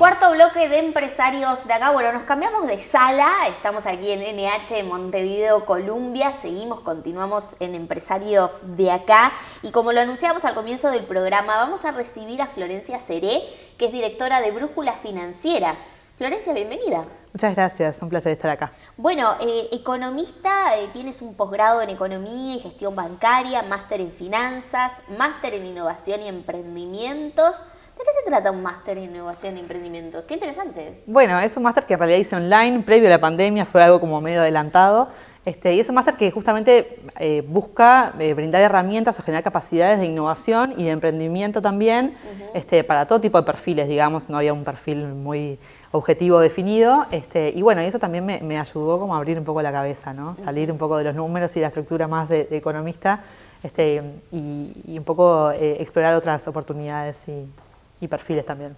Cuarto bloque de empresarios de acá. Bueno, nos cambiamos de sala. Estamos aquí en NH Montevideo, Colombia. Continuamos en empresarios de acá. Y como lo anunciamos al comienzo del programa, vamos a recibir a Florencia Seré, que es directora de Brújula Financiera. Florencia, bienvenida. Muchas gracias, un placer estar acá. Bueno, economista, tienes un posgrado en Economía y Gestión Bancaria, máster en Finanzas, máster en Innovación y Emprendimientos. ¿De qué se trata un máster en Innovación y Emprendimientos? ¡Qué interesante! Bueno, es un máster que en realidad hice online, previo a la pandemia, fue algo como medio adelantado. Y es un máster que justamente busca brindar herramientas o generar capacidades de innovación y de emprendimiento también, para todo tipo de perfiles, digamos, no había un perfil muy objetivo definido. Y bueno, y eso también me ayudó como a abrir un poco la cabeza, ¿no? Salir un poco de los números y la estructura más de economista, y un poco explorar otras oportunidades y perfiles también.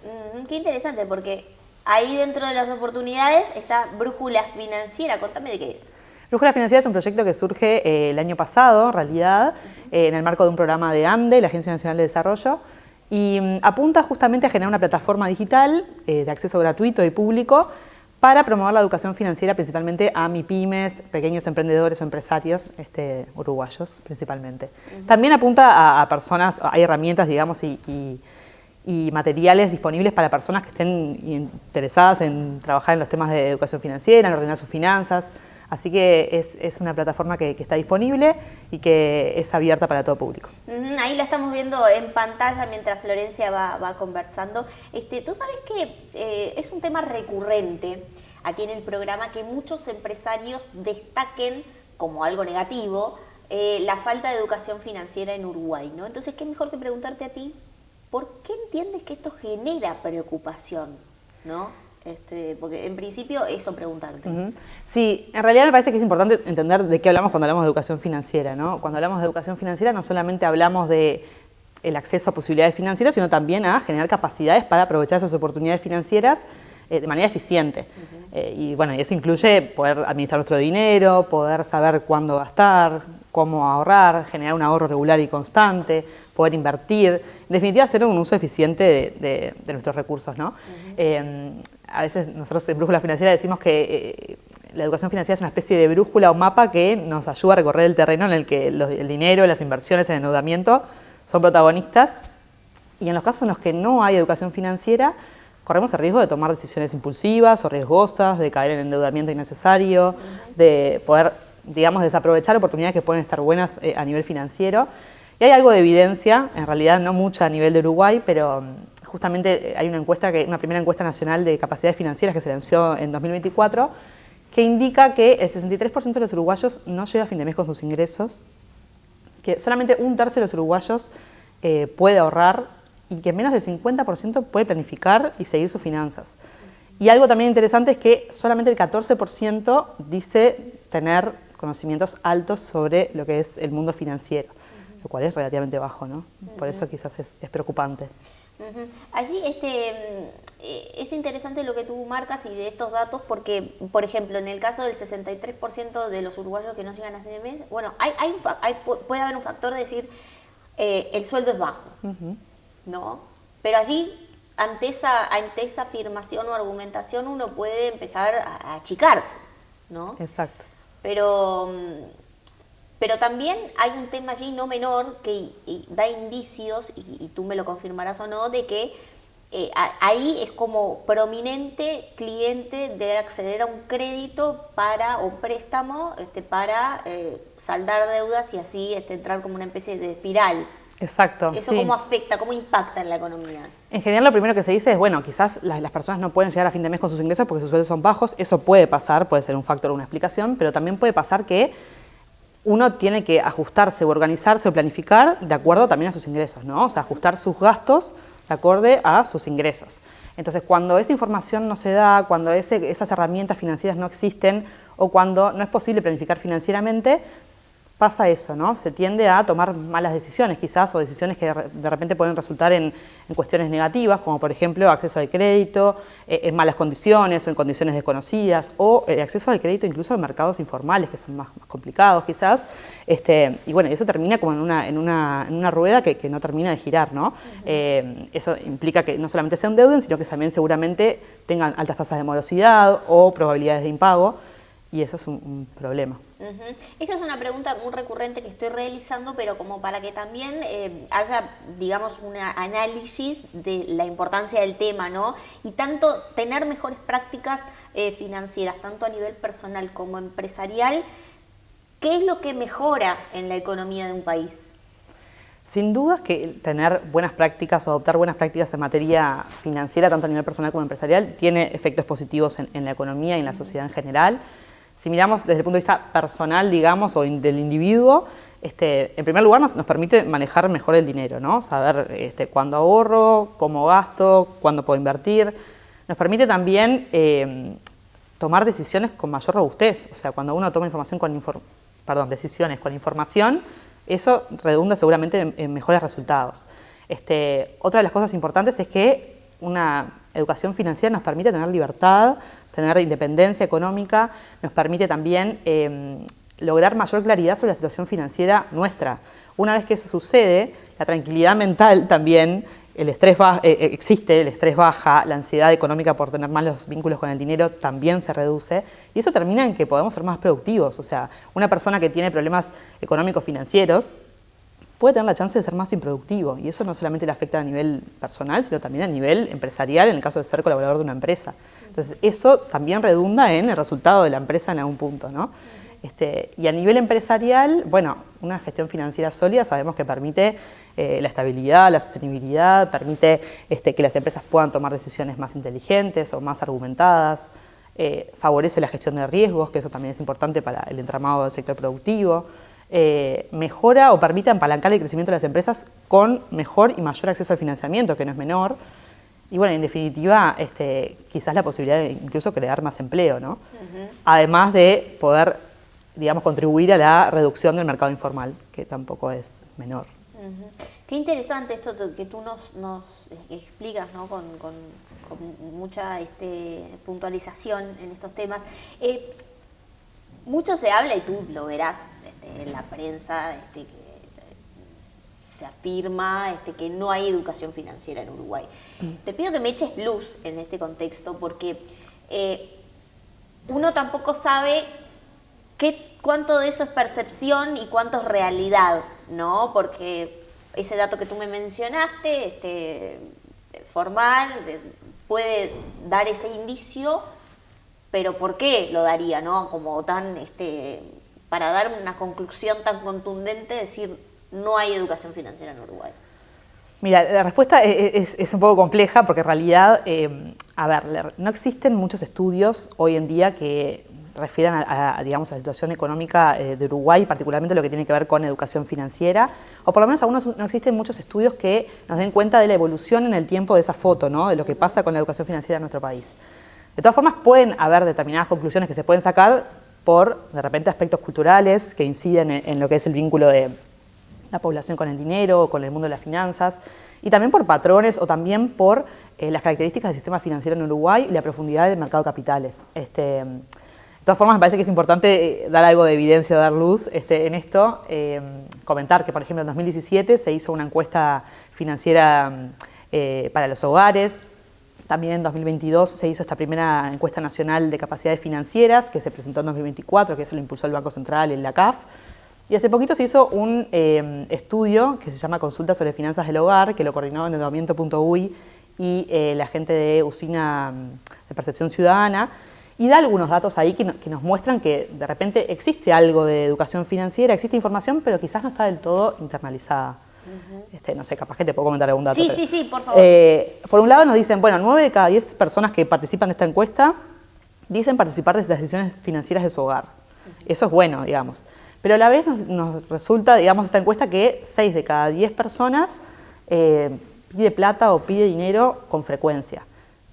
Qué interesante, porque ahí dentro de las oportunidades está Brújula Financiera. Contame de qué es. Brújula Financiera es un proyecto que surge el año pasado, en realidad, en el marco de un programa de ANDE, la Agencia Nacional de Desarrollo, y apunta justamente a generar una plataforma digital de acceso gratuito y público para promover la educación financiera principalmente a MIPYMES, pequeños emprendedores o empresarios uruguayos principalmente. También apunta a personas, hay herramientas, digamos, y materiales disponibles para personas que estén interesadas en trabajar en los temas de educación financiera, en ordenar sus finanzas. Así que es una plataforma que está disponible y que es abierta para todo público. Ahí la estamos viendo en pantalla mientras Florencia va conversando. Tú sabes que es un tema recurrente aquí en el programa que muchos empresarios destaquen como algo negativo la falta de educación financiera en Uruguay, ¿no? Entonces, ¿qué mejor que preguntarte a ti? ¿Por qué entiendes que esto genera preocupación, ¿no? Porque en principio eso preguntarte. Sí, en realidad me parece que es importante entender de qué hablamos cuando hablamos de educación financiera, ¿no? Cuando hablamos de educación financiera no solamente hablamos de el acceso a posibilidades financieras, sino también a generar capacidades para aprovechar esas oportunidades financieras de manera eficiente. Y bueno, eso incluye poder administrar nuestro dinero, poder saber cuándo gastar, cómo ahorrar, generar un ahorro regular y constante, poder invertir, en definitiva hacer un uso eficiente de nuestros recursos, ¿no? A veces nosotros en Brújula Financiera decimos que la educación financiera es una especie de brújula o mapa que nos ayuda a recorrer el terreno en el que el dinero, las inversiones, el endeudamiento son protagonistas, y en los casos en los que no hay educación financiera corremos el riesgo de tomar decisiones impulsivas o riesgosas, de caer en endeudamiento innecesario, de poder, digamos, desaprovechar oportunidades que pueden estar buenas a nivel financiero. Y hay algo de evidencia, en realidad no mucha a nivel de Uruguay, pero justamente hay una primera encuesta nacional de capacidades financieras que se lanzó en 2024, que indica que el 63% de los uruguayos no llega a fin de mes con sus ingresos, que solamente un tercio de los uruguayos puede ahorrar y que menos del 50% puede planificar y seguir sus finanzas. Y algo también interesante es que solamente el 14% dice tener conocimientos altos sobre lo que es el mundo financiero, lo cual es relativamente bajo, ¿no? Por eso quizás es preocupante. Allí es interesante lo que tú marcas y de estos datos porque, por ejemplo, en el caso del 63% de los uruguayos que no llegan a fin de mes, bueno, puede haber un factor de decir el sueldo es bajo, ¿no? Pero allí, ante esa afirmación o argumentación, uno puede empezar a achicarse, ¿no? Exacto. Pero también hay un tema allí no menor que da indicios, y tú me lo confirmarás o no, de que ahí es como prominente cliente de acceder a un crédito o préstamo para saldar deudas y así entrar como una especie de espiral. Exacto. ¿Eso sí. cómo afecta, cómo impacta en la economía? En general lo primero que se dice es, bueno, quizás las personas no pueden llegar a fin de mes con sus ingresos porque sus sueldos son bajos. Eso puede pasar, puede ser un factor o una explicación, pero también puede pasar que uno tiene que ajustarse o organizarse o planificar de acuerdo también a sus ingresos, ¿no? O sea, ajustar sus gastos de acuerdo a sus ingresos. Entonces, cuando esa información no se da, cuando esas herramientas financieras no existen o cuando no es posible planificar financieramente, pasa eso, ¿no? Se tiende a tomar malas decisiones quizás, o decisiones que de repente pueden resultar en cuestiones negativas, como por ejemplo acceso al crédito en malas condiciones o en condiciones desconocidas, o el acceso al crédito incluso en mercados informales que son más complicados quizás, Y bueno, eso termina como en una rueda que no termina de girar, ¿no? Eso implica que no solamente se endeuden, sino que también seguramente tengan altas tasas de morosidad o probabilidades de impago, y eso es un problema. Esta es una pregunta muy recurrente que estoy realizando, pero como para que también haya, digamos, un análisis de la importancia del tema, ¿no? Y tanto tener mejores prácticas financieras, tanto a nivel personal como empresarial, ¿qué es lo que mejora en la economía de un país? Sin duda que tener buenas prácticas o adoptar buenas prácticas en materia financiera, tanto a nivel personal como empresarial, tiene efectos positivos en la economía y en la sociedad en general. Si miramos desde el punto de vista personal, digamos, o del individuo, en primer lugar nos permite manejar mejor el dinero, ¿no? Saber cuándo ahorro, cómo gasto, cuándo puedo invertir. Nos permite también tomar decisiones con mayor robustez. O sea, cuando uno toma decisiones con información, eso redunda seguramente en mejores resultados. Otra de las cosas importantes es que una educación financiera nos permite tener libertad, tener independencia económica, nos permite también lograr mayor claridad sobre la situación financiera nuestra. Una vez que eso sucede, la tranquilidad mental también, el estrés existe, el estrés baja, la ansiedad económica por tener malos vínculos con el dinero también se reduce, y eso termina en que podemos ser más productivos. O sea, una persona que tiene problemas económicos financieros puede tener la chance de ser más improductivo, y eso no solamente le afecta a nivel personal, sino también a nivel empresarial, en el caso de ser colaborador de una empresa. Entonces, eso también redunda en el resultado de la empresa en algún punto, ¿no? Y a nivel empresarial, bueno, una gestión financiera sólida sabemos que permite la estabilidad, la sostenibilidad, permite que las empresas puedan tomar decisiones más inteligentes o más argumentadas, favorece la gestión de riesgos, que eso también es importante para el entramado del sector productivo, mejora o permite apalancar el crecimiento de las empresas con mejor y mayor acceso al financiamiento, que no es menor. Y bueno, en definitiva, quizás la posibilidad de incluso crear más empleo, ¿no? Además de poder, digamos, contribuir a la reducción del mercado informal, que tampoco es menor. Qué interesante esto que tú nos explicas, ¿no? Con mucha puntualización en estos temas. Mucho se habla, y tú lo verás en la prensa, que se afirma que no hay educación financiera en Uruguay. Te pido que me eches luz en este contexto, porque uno tampoco sabe cuánto de eso es percepción y cuánto es realidad, ¿no? Porque ese dato que tú me mencionaste, formal, puede dar ese indicio, pero ¿por qué lo daría, no? Como tan, para dar una conclusión tan contundente, decir no hay educación financiera en Uruguay. Mira, la respuesta es un poco compleja, porque en realidad, no existen muchos estudios hoy en día que refieran digamos, a la situación económica de Uruguay, particularmente lo que tiene que ver con educación financiera, o por lo menos aún no existen muchos estudios que nos den cuenta de la evolución en el tiempo de esa foto, ¿no? De lo que pasa con la educación financiera en nuestro país. De todas formas, pueden haber determinadas conclusiones que se pueden sacar por, de repente, aspectos culturales que inciden en lo que es el vínculo de la población con el dinero o con el mundo de las finanzas, y también por patrones o también por las características del sistema financiero en Uruguay y la profundidad del mercado de capitales. De todas formas, me parece que es importante dar algo de evidencia, dar luz en esto. Comentar que, por ejemplo, en 2017 se hizo una encuesta financiera para los hogares. También en 2022 se hizo esta primera encuesta nacional de capacidades financieras, que se presentó en 2024, que eso lo impulsó el Banco Central y la CAF. Y hace poquito se hizo un estudio que se llama Consulta sobre Finanzas del Hogar, que lo coordinó Endeudamiento.uy y la gente de Usina de Percepción Ciudadana, y da algunos datos ahí que nos muestran que de repente existe algo de educación financiera, existe información, pero quizás no está del todo internalizada. No sé, capaz que te puedo comentar algún dato. Sí, por favor. Por un lado nos dicen, bueno, 9 de cada 10 personas que participan de esta encuesta dicen participar de las decisiones financieras de su hogar. Eso es bueno, digamos. Pero a la vez nos resulta, digamos, esta encuesta que 6 de cada 10 personas pide plata o pide dinero con frecuencia.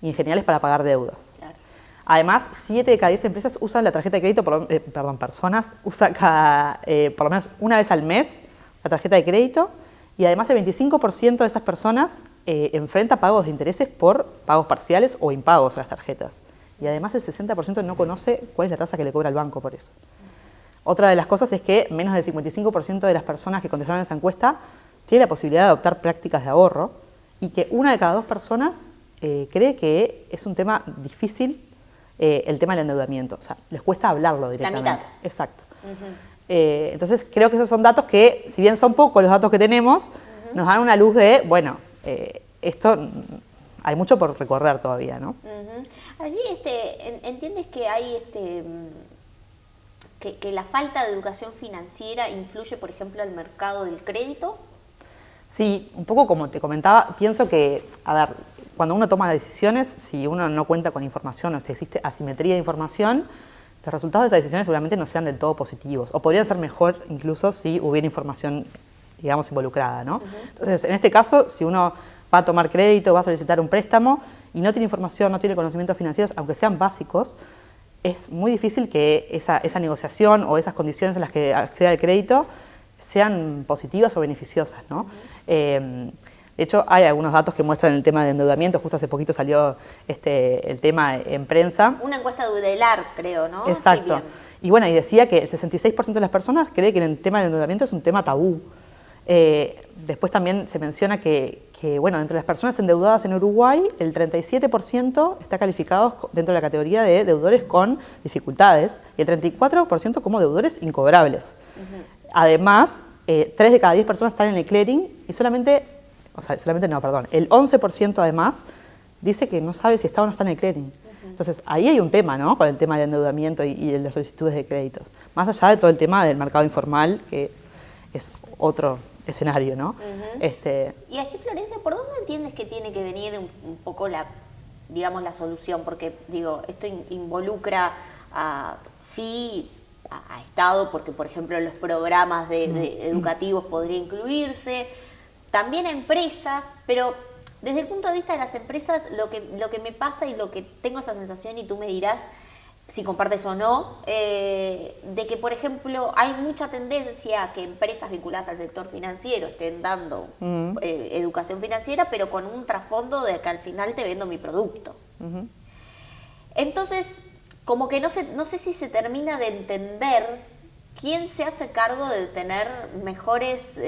Y en general es para pagar deudas. Claro. Además, 7 de cada 10 empresas usan la tarjeta de crédito, personas usan por lo menos una vez al mes la tarjeta de crédito. Y además el 25% de esas personas enfrenta pagos de intereses por pagos parciales o impagos a las tarjetas. Y además el 60% no conoce cuál es la tasa que le cobra el banco por eso. Otra de las cosas es que menos del 55% de las personas que contestaron esa encuesta tiene la posibilidad de adoptar prácticas de ahorro y que 1 de cada 2 personas cree que es un tema difícil el tema del endeudamiento. O sea, les cuesta hablarlo directamente. La mitad. Exacto. Entonces, creo que esos son datos que, si bien son pocos los datos que tenemos, nos dan una luz de, bueno, esto hay mucho por recorrer todavía, ¿no? Allí entiendes que hay que la falta de educación financiera influye, por ejemplo, al mercado del crédito. Sí, un poco como te comentaba, pienso que, a ver, cuando uno toma decisiones, si uno no cuenta con información o si existe asimetría de información, los resultados de esas decisiones seguramente no sean del todo positivos o podrían ser mejor incluso si hubiera información, digamos, involucrada, ¿no? Entonces, en este caso, si uno va a tomar crédito, va a solicitar un préstamo y no tiene información, no tiene conocimientos financieros, aunque sean básicos, es muy difícil que esa negociación o esas condiciones en las que acceda al crédito sean positivas o beneficiosas, ¿no? De hecho, hay algunos datos que muestran el tema de endeudamiento. Justo hace poquito salió el tema en prensa. Una encuesta de Udelar, creo, ¿no? Exacto. Sí, y bueno, y decía que el 66% de las personas cree que el tema de endeudamiento es un tema tabú. Después también se menciona que, bueno, entre las personas endeudadas en Uruguay, el 37% está calificado dentro de la categoría de deudores con dificultades y el 34% como deudores incobrables. Además, 3 de cada 10 personas están en el clearing y el 11% además dice que no sabe si está o no está en el clearing. Entonces, ahí hay un tema, ¿no?, con el tema del endeudamiento y de las solicitudes de créditos. Más allá de todo el tema del mercado informal, que es otro escenario, ¿no? Y allí, Florencia, ¿por dónde entiendes que tiene que venir un poco la solución? Porque, digo, esto involucra a Estado, porque, por ejemplo, los programas educativos podría incluirse, también a empresas, pero desde el punto de vista de las empresas, lo que me pasa y lo que tengo esa sensación, y tú me dirás si compartes o no, de que, por ejemplo, hay mucha tendencia a que empresas vinculadas al sector financiero estén dando educación financiera, pero con un trasfondo de que al final te vendo mi producto. Entonces, como que no sé si se termina de entender quién se hace cargo de tener mejores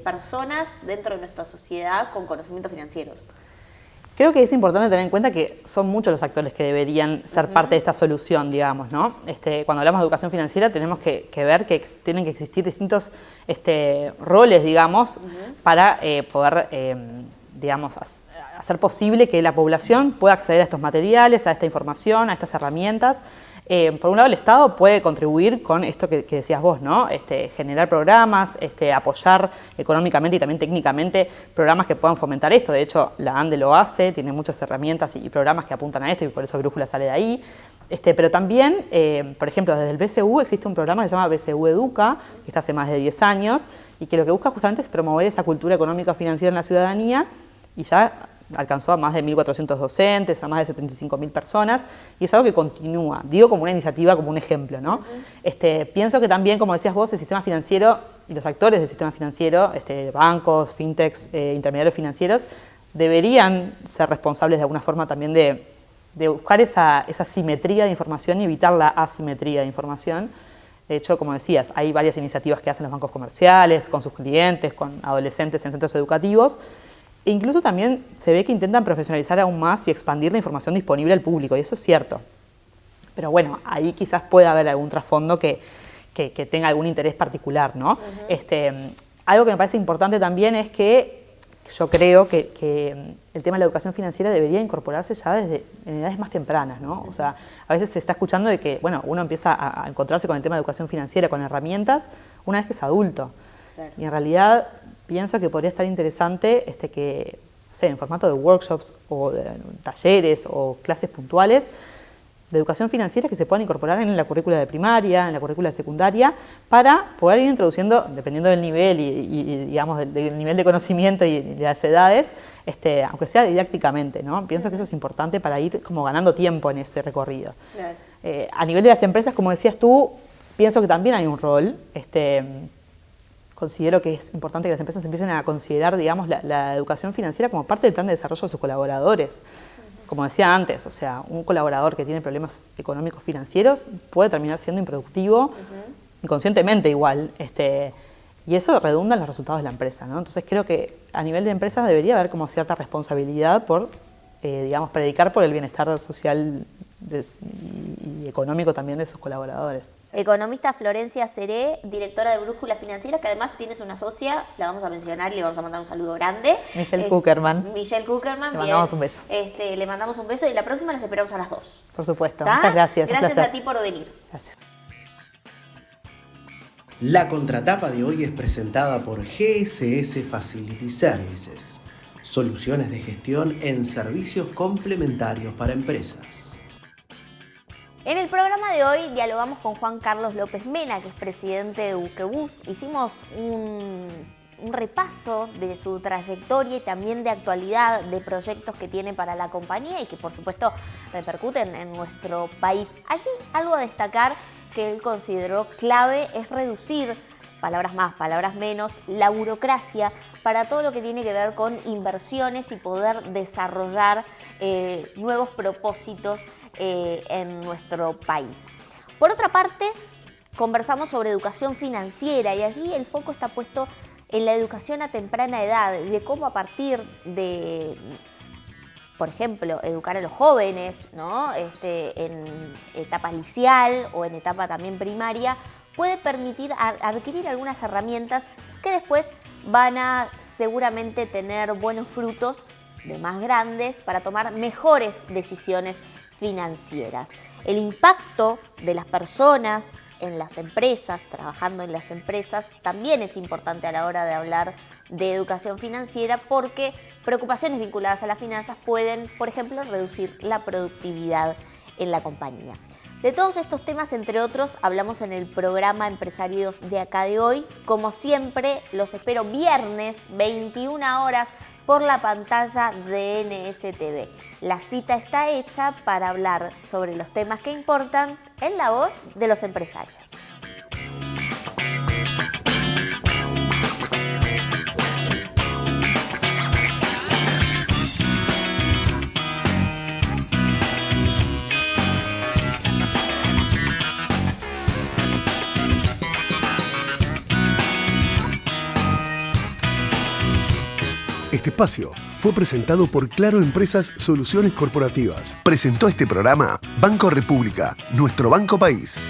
personas dentro de nuestra sociedad con conocimientos financieros. Creo que es importante tener en cuenta que son muchos los actores que deberían ser parte de esta solución, digamos, ¿no? Cuando hablamos de educación financiera tenemos que ver que tienen que existir distintos roles, digamos, para poder, digamos, hacer posible que la población pueda acceder a estos materiales, a esta información, a estas herramientas. Por un lado, el Estado puede contribuir con esto que decías vos, ¿no? Generar programas, apoyar económicamente y también técnicamente programas que puedan fomentar esto. De hecho, la ANDE lo hace, tiene muchas herramientas y programas que apuntan a esto y por eso Brújula sale de ahí. Pero también, por ejemplo, desde el BCU existe un programa que se llama BCU Educa, que está hace más de 10 años y que lo que busca justamente es promover esa cultura económica financiera en la ciudadanía y ya alcanzó a más de 1.400 docentes, a más de 75.000 personas, y es algo que continúa. Digo como una iniciativa, como un ejemplo, ¿no? Pienso que también, como decías vos, el sistema financiero y los actores del sistema financiero, bancos, fintechs, intermediarios financieros, deberían ser responsables de alguna forma también de buscar esa simetría de información y evitar la asimetría de información. De hecho, como decías, hay varias iniciativas que hacen los bancos comerciales, con sus clientes, con adolescentes en centros educativos. E incluso también se ve que intentan profesionalizar aún más y expandir la información disponible al público, y eso es cierto. Pero bueno, ahí quizás pueda haber algún trasfondo que tenga algún interés particular, ¿no? Algo que me parece importante también es que yo creo que el tema de la educación financiera debería incorporarse ya desde en edades más tempranas, ¿no? O sea, a veces se está escuchando de que, bueno, uno empieza a encontrarse con el tema de educación financiera, con herramientas, una vez que es adulto. Claro. Y en realidad pienso que podría estar interesante que, no sé, en formato de workshops o de talleres o clases puntuales de educación financiera que se puedan incorporar en la currícula de primaria, en la currícula de secundaria, para poder ir introduciendo, dependiendo del nivel y digamos, del nivel de conocimiento y de las edades, aunque sea didácticamente, ¿no? Pienso que eso es importante para ir como ganando tiempo en ese recorrido. Claro. A nivel de las empresas, como decías tú, pienso que también hay un rol. Considero que es importante que las empresas empiecen a considerar, digamos, la educación financiera como parte del plan de desarrollo de sus colaboradores. Como decía antes, o sea, un colaborador que tiene problemas económicos financieros puede terminar siendo improductivo inconscientemente igual, y eso redunda en los resultados de la empresa, ¿no? Entonces creo que a nivel de empresas debería haber como cierta responsabilidad por, digamos, predicar por el bienestar social y económico también de sus colaboradores. Economista Florencia Seré, directora de Brújula Financiera, que además tienes una socia, la vamos a mencionar y le vamos a mandar un saludo grande. Michelle Kuckerman. Michelle Kuckerman. Le mandamos un beso. Le mandamos un beso y la próxima las esperamos a las 2. Por supuesto. ¿Tá? Muchas gracias. Gracias a ti por venir. Gracias. La contratapa de hoy es presentada por GSS Facility Services, soluciones de gestión en servicios complementarios para empresas. En el programa de hoy dialogamos con Juan Carlos López Mena, que es presidente de Buquebus. Hicimos un repaso de su trayectoria y también de actualidad de proyectos que tiene para la compañía y que por supuesto repercuten en nuestro país. Allí algo a destacar que él consideró clave es reducir, palabras más, palabras menos, la burocracia para todo lo que tiene que ver con inversiones y poder desarrollar nuevos propósitos en nuestro país. Por otra parte, conversamos sobre educación financiera y allí el foco está puesto en la educación a temprana edad, de cómo a partir de, por ejemplo, educar a los jóvenes, ¿no? En etapa liceal o en etapa también primaria, puede permitir adquirir algunas herramientas que después van a seguramente tener buenos frutos de más grandes para tomar mejores decisiones financieras. El impacto de las personas en las empresas, trabajando en las empresas, también es importante a la hora de hablar de educación financiera porque preocupaciones vinculadas a las finanzas pueden, por ejemplo, reducir la productividad en la compañía. De todos estos temas, entre otros, hablamos en el programa Empresarios de Acá de Hoy. Como siempre, los espero viernes, 21 horas, por la pantalla de NSTV. La cita está hecha para hablar sobre los temas que importan en la voz de los empresarios. Este espacio fue presentado por Claro Empresas Soluciones Corporativas. Presentó este programa Banco República, nuestro banco país.